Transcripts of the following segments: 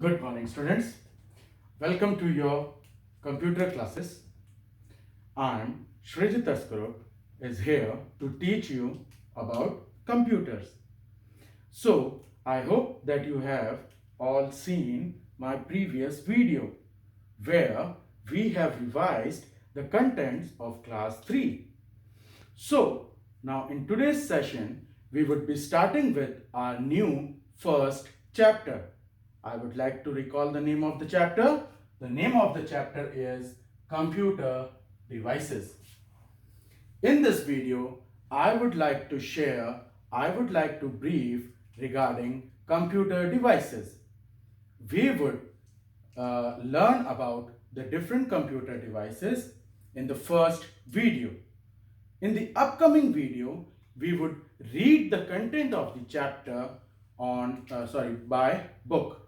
Good morning, students. Welcome to your computer classes. I'm Shrijit Taskaro is here to teach you about computers. So, I hope that you have all seen my previous video where we have revised the contents of class 3. So, now in today's session, we would be starting with our new first chapter. I would like to recall the name of the chapter. The name of the chapter is Computer Devices. In this video, I would like to brief regarding computer devices. We would learn about the different computer devices in the first video. In the upcoming video, we would read the content of the chapter by book.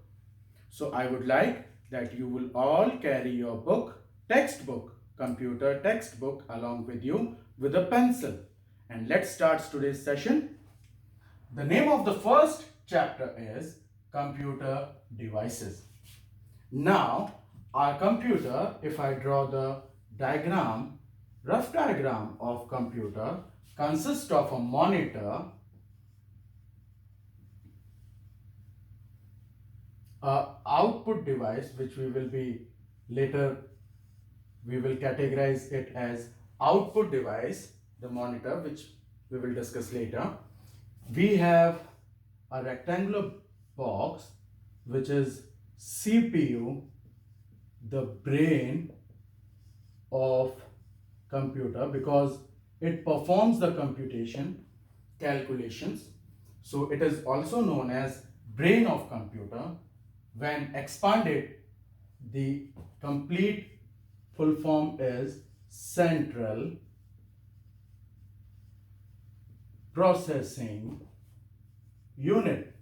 So I would like that you will all carry your computer textbook along with you with a pencil. And let's start today's session. The name of the first chapter is Computer Devices. Now, our computer, if I draw the rough diagram of computer, consists of a monitor, output device, which we will categorize it as output device, the monitor, which we will discuss later. We have a rectangular box, which is CPU, the brain of computer, because it performs the calculations. So it is also known as brain of computer. When expanded, the complete full form is central processing unit,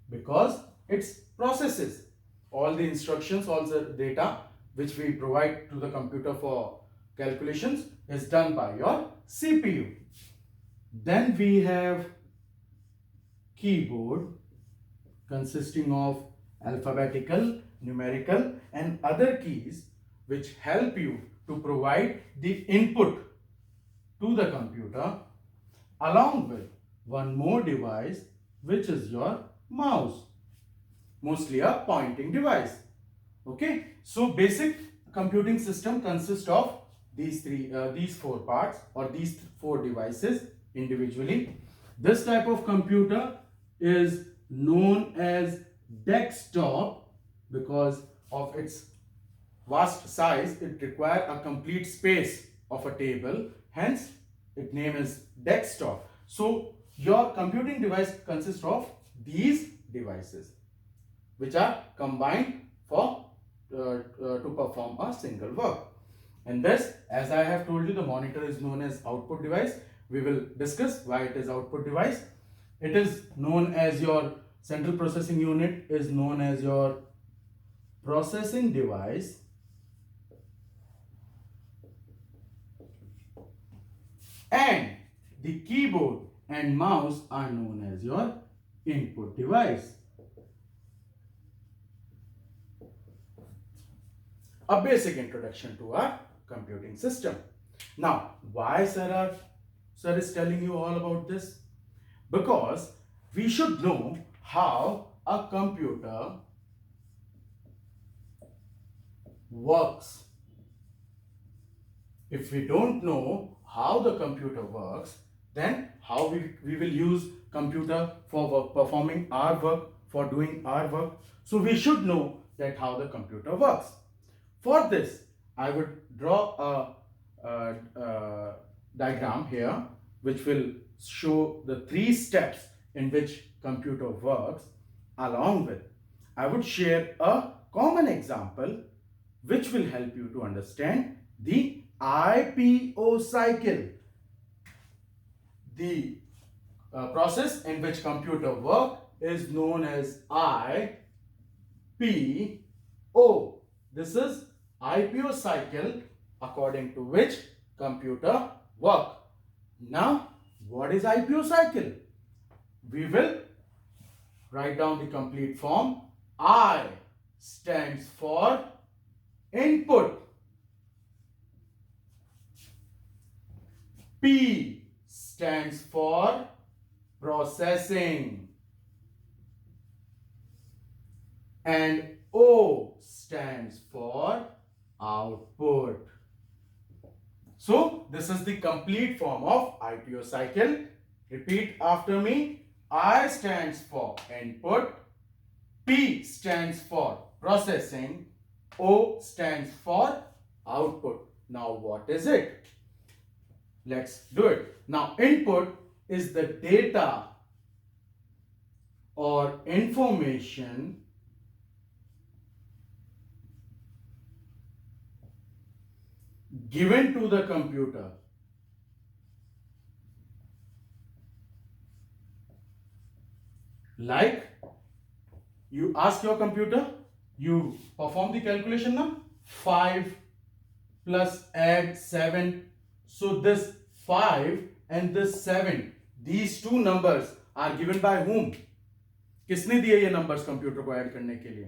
because it processes all the instructions, all the data which we provide to the computer for calculations is done by your CPU. Then we have keyboard, consisting of alphabetical, numerical and other keys which help you to provide the input to the computer, along with one more device, which is your mouse, mostly a pointing device. Okay, so basic computing system consists of these four parts, or these four devices individually. This type of computer is known as desktop because of its vast size. It requires a complete space of a table, hence its name is desktop. So your computing device consists of these devices which are combined for to perform a single work. And this, as I have told you, the monitor is known as output device. We will discuss why it is output device. It is known as your central processing unit, is known as your processing device, and the keyboard and mouse are known as your input device. A basic introduction to our computing system. Now, why sir is telling you all about this? Because we should know how a computer works. If we don't know how the computer works, then how we will use computer for performing our work, for doing our work. So we should know that how the computer works. For this, I would draw a diagram here which will show the 3 steps in which computer works. Along with, I would share a common example which will help you to understand the IPO cycle, the process in which computer work is known as IPO. This is IPO cycle according to which computer work. Now, what is IPO cycle? We will write down the complete form. I stands for input. P stands for processing. And O stands for output. So this is the complete form of ITO cycle. Repeat after me. I stands for input. P stands for processing. O stands for output. Now what is it? Let's do it. Now input is the data or information given to the computer. Like you ask your computer, you perform the calculation now. 5 plus add 7. So this 5 and this 7, these two numbers are given by whom? किसने दिए ये numbers computer को add करने के लिए?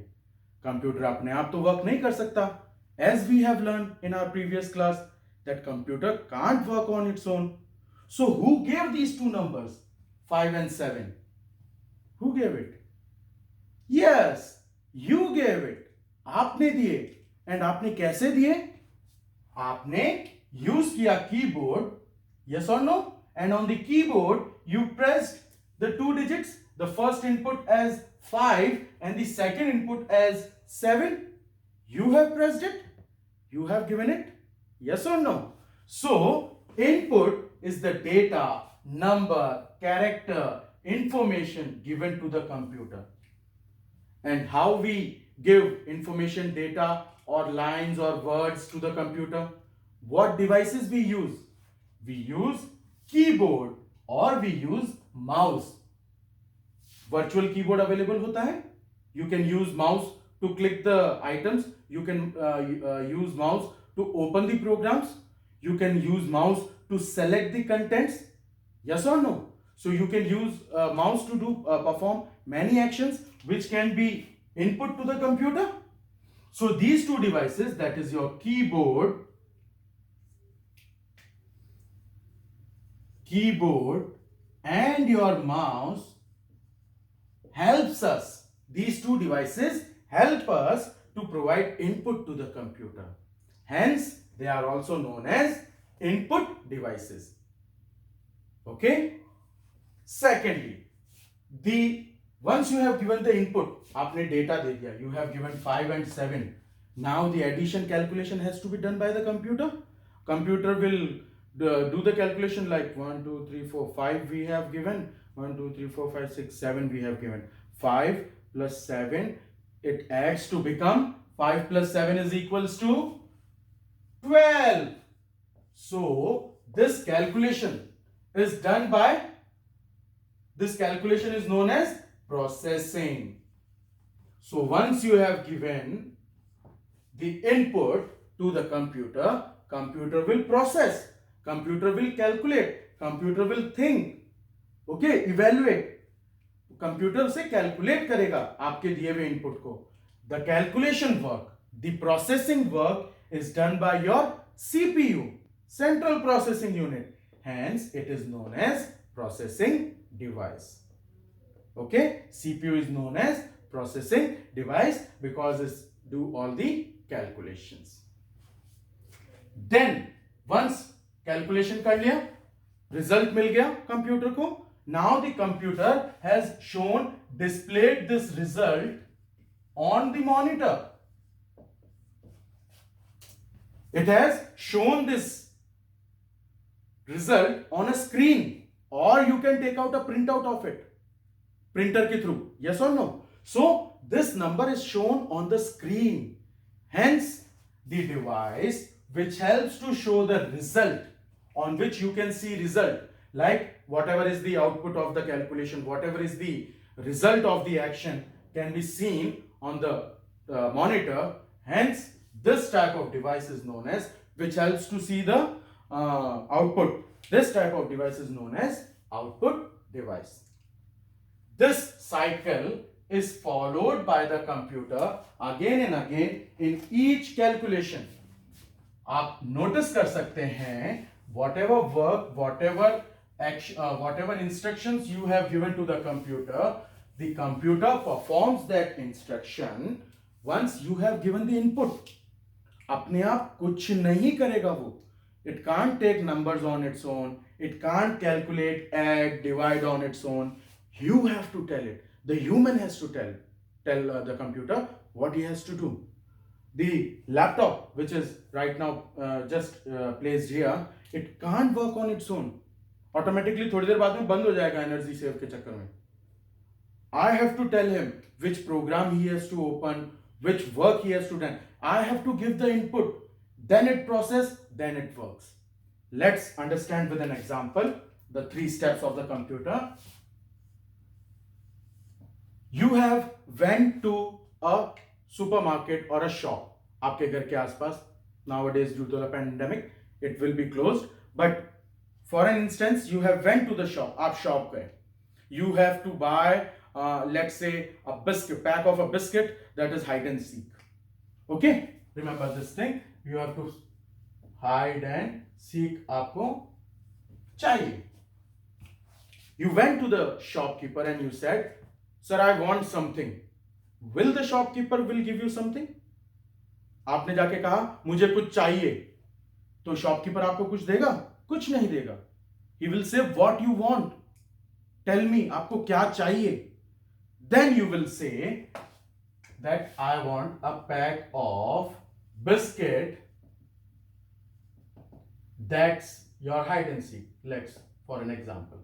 Computer अपने आप तो वर्क नहीं कर सकता. As we have learned in our previous class that computer can't work on its own. So who gave these two numbers? 5 and 7. Who gave it? Yes, you gave it. आपने दिए. And आपने कैसे दिए? आपने use किया keyboard. Yes or no? And on the keyboard you pressed the two digits. The first input as 5 and the second input as 7. You have pressed it. You have given it. Yes or no? So input is the data, number, character, information given to the computer. And how we give information, data or lines or words to the computer? What devices we use? We use keyboard or we use mouse. Virtual keyboard available होता है. You can use mouse to click the items. You can use mouse to open the programs. You can use mouse to select the contents. Yes or no? So you can use mouse to do perform many actions which can be input to the computer. So these two devices, that is your keyboard and your mouse, helps us. These two devices help us to provide input to the computer. Hence, they are also known as input devices. Okay? Secondly, once you have given the input, आपने data दे दिया, you have given 5 and 7. Now the addition calculation has to be done by the computer. Computer will do the calculation like 1, 2, 3, 4, 5 we have given. 1, 2, 3, 4, 5, 6, 7 we have given. 5 plus 7, it adds to become 5 plus 7 is equals to 12. So this calculation is done by, this calculation is known as processing. So once you have given the input to the computer, computer will process, computer will calculate, computer will think, okay, evaluate. Computer से calculate करेगा आपके दिए हुए input को. The calculation work, the processing work is done by your CPU, central processing unit. Hence it is known as processing device. Okay, CPU is known as processing device because it do all the calculations. Then once calculation कर लिया, result मिल गया computer को. Now the computer has displayed this result on the monitor. It has shown this result on a screen, or you can take out a printout of it, printer ke through. Yes or no? So this number is shown on the screen. Hence the device which helps to show the result, on which you can see result, like whatever is the output of the calculation, whatever is the result of the action can be seen on the monitor. Hence this type of device is known as, which helps to see the output. This type of device is known as output device. This cycle is followed by the computer again and again in each calculation. आप notice कर सकते हैं whatever work, whatever action, whatever instructions you have given to the computer performs that instruction once you have given the input. अपने आप कुछ नहीं करेगा वो. It can't take numbers on its own. It can't calculate, add, divide on its own. You have to tell it. The human has to tell the computer what he has to do. The laptop, which is right now just placed here, it can't work on its own. Automatically थोड़ी देर बाद में बंद हो जाएगा energy save के चक्कर में. I have to tell him which program he has to open, which work he has to do. I have to give the input. Then it process, then it works. Let's understand with an example the 3 steps of the computer. You have went to a supermarket or a shop. आपके घर के आसपास. Nowadays, due to the pandemic, it will be closed. But for an instance, you have went to the shop. आप shop गए. You have to buy, let's say, a biscuit, pack of a biscuit that is hide and seek. Okay? Remember this thing. You have to hide and seek. आपको चाहिए. You went to the shopkeeper and you said, "Sir, I want something." Will the shopkeeper will give you something? आपने जाके कहा मुझे कुछ चाहिए, तो shopkeeper आपको कुछ देगा? कुछ नहीं देगा. He will say what you want. Tell me आपको क्या चाहिए. Then you will say that I want a pack of biscuit. That's your hide and seek. Let's for an example.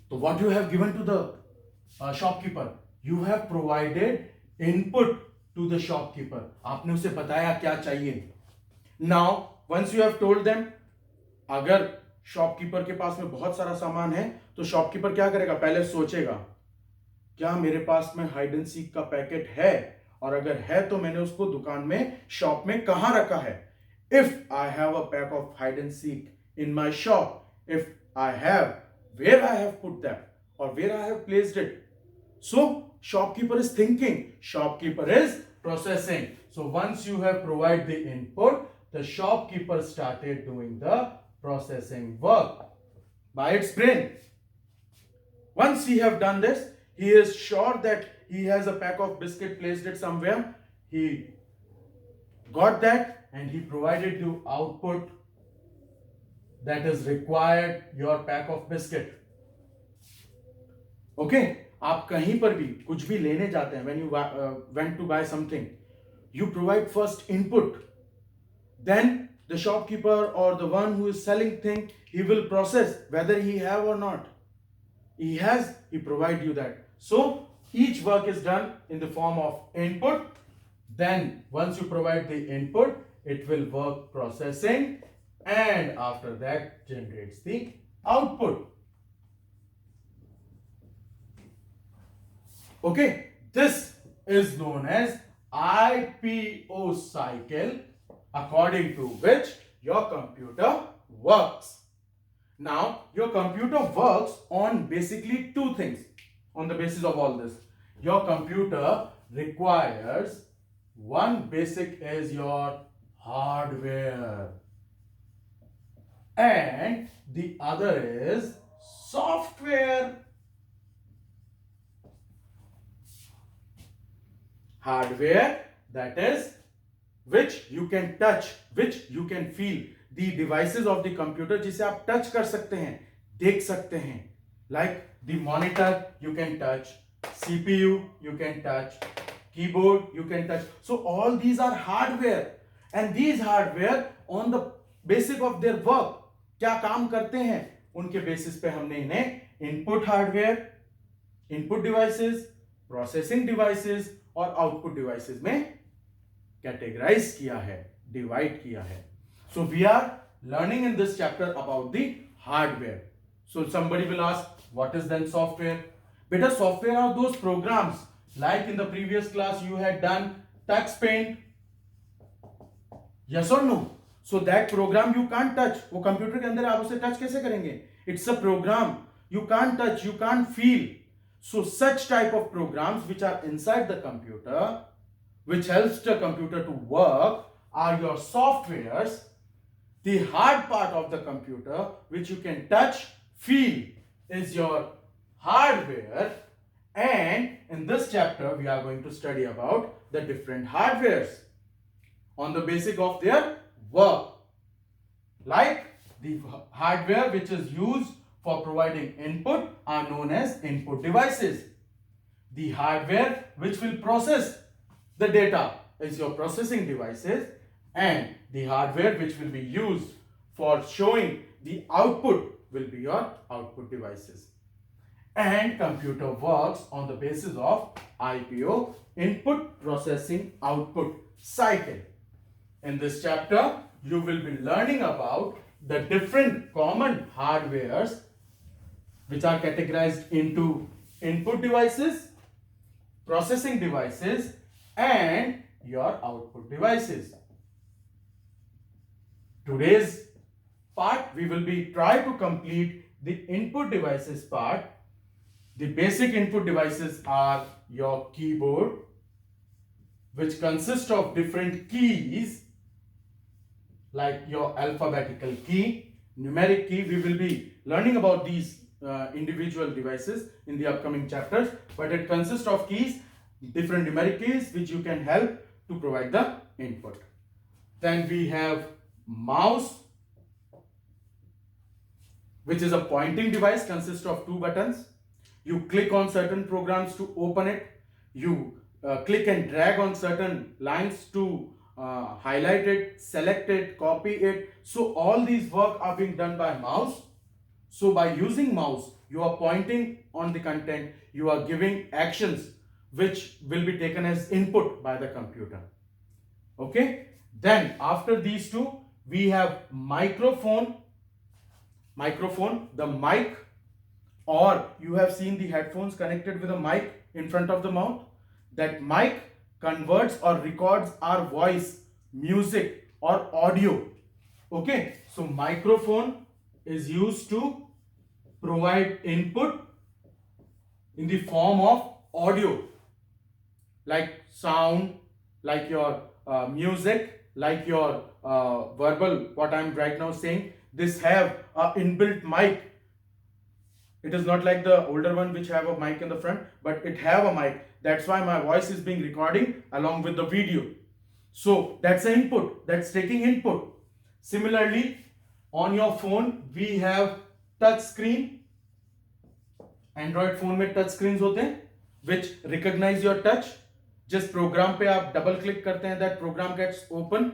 So what you have given to the shopkeeper? You have provided input to the shopkeeper. आपने उसे बताया क्या चाहिए. Now once you have told them, अगर shopkeeper के पास में बहुत सारा सामान है तो शॉपकीपर क्या करेगा? पहले सोचेगा क्या मेरे पास में हाइड एंड सीक का पैकेट है, और अगर है तो मैंने उसको दुकान में शॉप में कहां रखा है. If I have a pack of hide and seek in my shop, if I have, where I have put that or where I have placed it. So shopkeeper is thinking, shopkeeper is processing. So once you have provided the input, the shopkeeper started doing the processing work by its brain. Once he have done this, he is sure that he has a pack of biscuit, placed it somewhere. He got that and he provided you output that is required, your pack of biscuit. Okay? आप कहीं पर भी कुछ भी लेने जाते हैं, when you went to buy something, you provide first input. Then the shopkeeper or the one who is selling thing, he will process whether he have or not. He has, he provide you that. So each work is done in the form of input. Then once you provide the input, it will work processing, and after that generates the output. Okay, this is known as IPO cycle, according to which your computer works. Now your computer works on basically 2 things. On the basis of all this, your computer requires, one basic is your hardware, and the other is software. Hardware, that is which you can touch, which you can feel, the devices of the computer जिसे आप touch कर सकते हैं, देख सकते हैं, like the monitor you can touch, CPU you can touch, keyboard you can touch. So all these are hardware, and these hardware on the basis of their work क्या काम करते हैं, उनके बेसिस पे हमने इन्हें input hardware, input devices, processing devices और output devices में कैटेगराइज किया है, डिवाइड किया है. So we are learning in this chapter about the hardware. So somebody will ask what is then software. बेटा software are those programs like in the previous class you had done touch paint. Yes और no? So that program you can't touch. वो computer के अंदर आप उसे touch कैसे करेंगे? It's a program, you can't touch, you can't feel. So such type of programs which are inside the computer, which helps the computer to work, are your softwares. The hard part of the computer, which you can touch, feel, is your hardware. And in this chapter, we are going to study about the different hardwares on the basis of their work. Like the hardware which is used for providing input are known as input devices. The hardware which will process the data is your processing devices, and the hardware which will be used for showing the output will be your output devices. And computer works on the basis of IPO, input processing output cycle. In this chapter, you will be learning about the different common hardwares which are categorized into input devices, processing devices, and your output devices. Today's part, we will be try to complete the input devices part. The basic input devices are your keyboard, which consists of different keys like your alphabetical key, numeric key. We will be learning about these individual devices in the upcoming chapters, but it consists of keys, different numeric keys which you can help to provide the input. Then we have mouse, which is a pointing device, consists of two buttons. You click on certain programs to open it. You click and drag on certain lines to highlight it, select it, copy it. So all these work are being done by mouse. So by using mouse, you are pointing on the content, you are giving actions which will be taken as input by the computer. Okay. Then after these two, we have microphone, the mic, or you have seen the headphones connected with a mic in front of the mouth. That mic converts or records our voice, music, or audio. Okay, so microphone is used to provide input in the form of audio, like sound, like your music, like your verbal, what I'm right now saying. This have a inbuilt mic. It is not like the older one which have a mic in the front, but it have a mic. That's why my voice is being recording along with the video. So that's an input, that's taking input. Similarly, on your phone, we have touch screen. Android phone में touch screens होते हैं, which recognize your touch. जिस program पे आप double click करते हैं, that program gets open.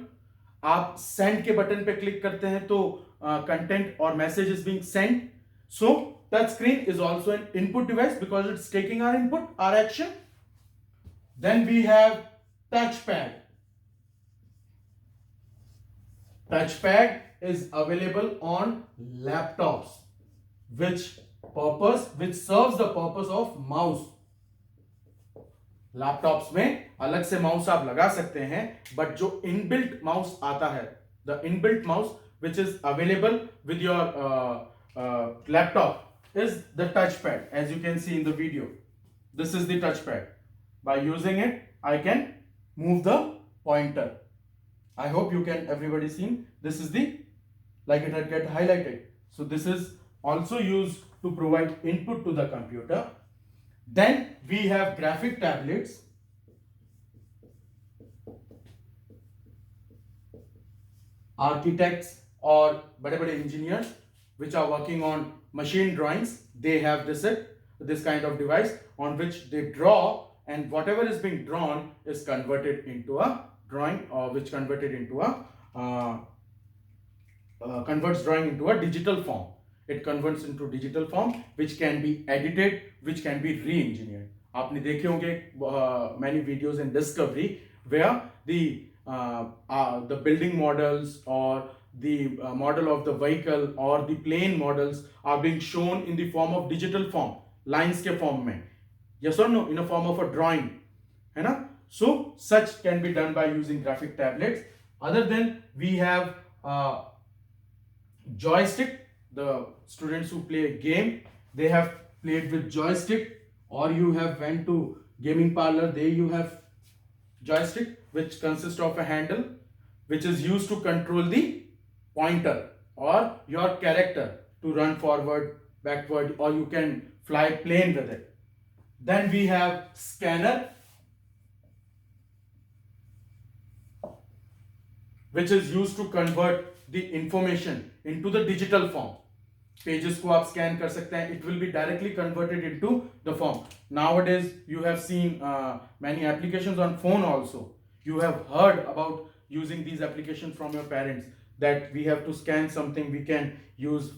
आप send के button पे click करते हैं तो content or message is being sent. So touch screen is also an input device because it's taking our input, our action. Then we have touchpad. Touchpad is available on laptops, which serves the purpose of mouse. Laptops में अलग से mouse आप लगा सकते हैं, but जो inbuilt mouse आता है, the inbuilt mouse which is available with your laptop is the touchpad. As you can see in the video, this is the touchpad. By using it, I can move the pointer. I hope you can everybody seen. This is the, like it had get highlighted. So this is also used to provide input to the computer. Then we have graphic tablets. Architects or bade engineers which are working on machine drawings, they have this kind of device on which they draw, and whatever is being drawn is converted into a drawing, or which converted into a converts drawing into a digital form. It converts into digital form which can be edited, which can be re-engineered. आपने देखे होंगे many videos in Discovery where the building models or the model of the vehicle or the plane models are being shown in the form of digital form, lines के form में. Yes or no? In a form of a drawing, है ना? So such can be done by using graphic tablets. Other than we have joystick. The students who play a game, they have played with joystick or you have went to gaming parlor, there you have joystick which consists of a handle which is used to control the pointer or your character to run forward, backward, or you can fly plane with it. Then we have scanner, which is used to convert the information into the digital form. Pages को आप scan कर सकते हैं, it will be directly converted into the form. Nowadays you have seen many applications on phone also. You have heard about using these applications from your parents, that we have to scan something, we can use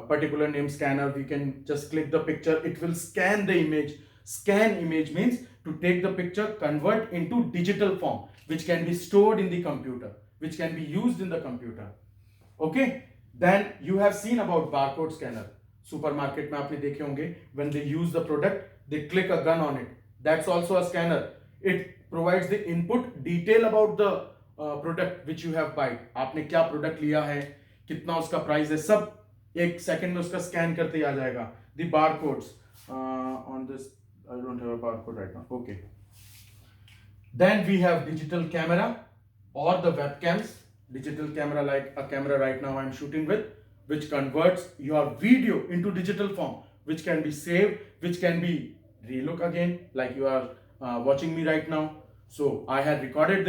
particular name scanner, we can just click the picture, it will scan the image. Scan image means to take the picture, convert into digital form, which can be stored in the computer, which can be used in the computer. Okay. Then you have seen about barcode scanner. Supermarket में आपने देखे होंगे, when they use the product, they click a gun on it. That's also a scanner. It provides the input detail about the product which you have bought. आपने क्या product लिया है, कितना उसका price है, सब एक second में उसका scan करते आ जाएगा. The barcodes on this, I don't have a barcode right now. Okay. Then we have digital camera or the webcams. Digital camera, like a camera right now I'm shooting with, which converts your video into digital form, which can be saved, which can be relook again, like you are watching me right now. So I had recorded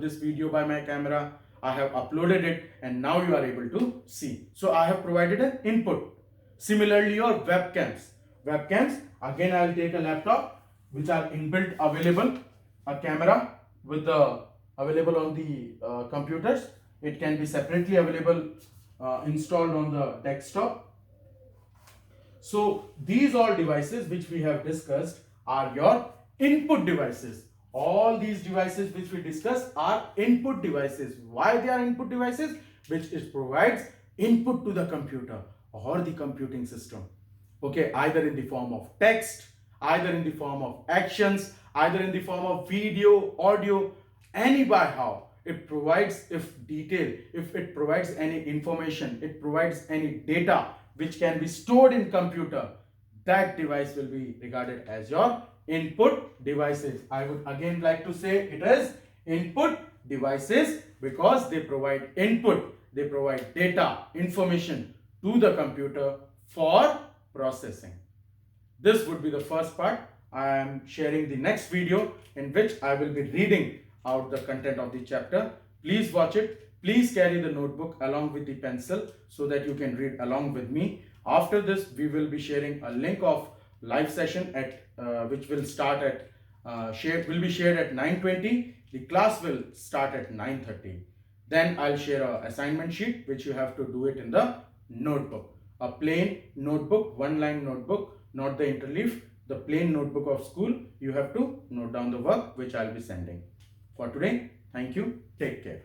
this video by my camera, I have uploaded it, and now you are able to see. So I have provided an input. Similarly, your webcams. Webcams, again I'll take a laptop, which are inbuilt available, a camera with the available on the computers. It can be separately available installed on the desktop. So these all devices which we have discussed are your input devices. All these devices which we discussed are input devices. Why they are input devices? Which is provides input to the computer or the computing system. Okay, either in the form of text, either in the form of actions, either in the form of video, audio, any by how it provides, if it provides any information, it provides any data which can be stored in computer, that device will be regarded as your input devices. I would again like to say it is input devices because they provide input, they provide data, information to the computer for processing. This would be the first part. I am sharing the next video in which I will be reading out the content of the chapter. Please watch it. Please carry the notebook along with the pencil so that you can read along with me. After this, we will be sharing a link of live session at which will start at will be shared at 9:20. The class will start at 9:30. Then I'll share a assignment sheet which you have to do it in the notebook. A plain notebook, one-line notebook, not the interleaf. The plain notebook of school. You have to note down the work which I'll be sending. For today, thank you. Take care.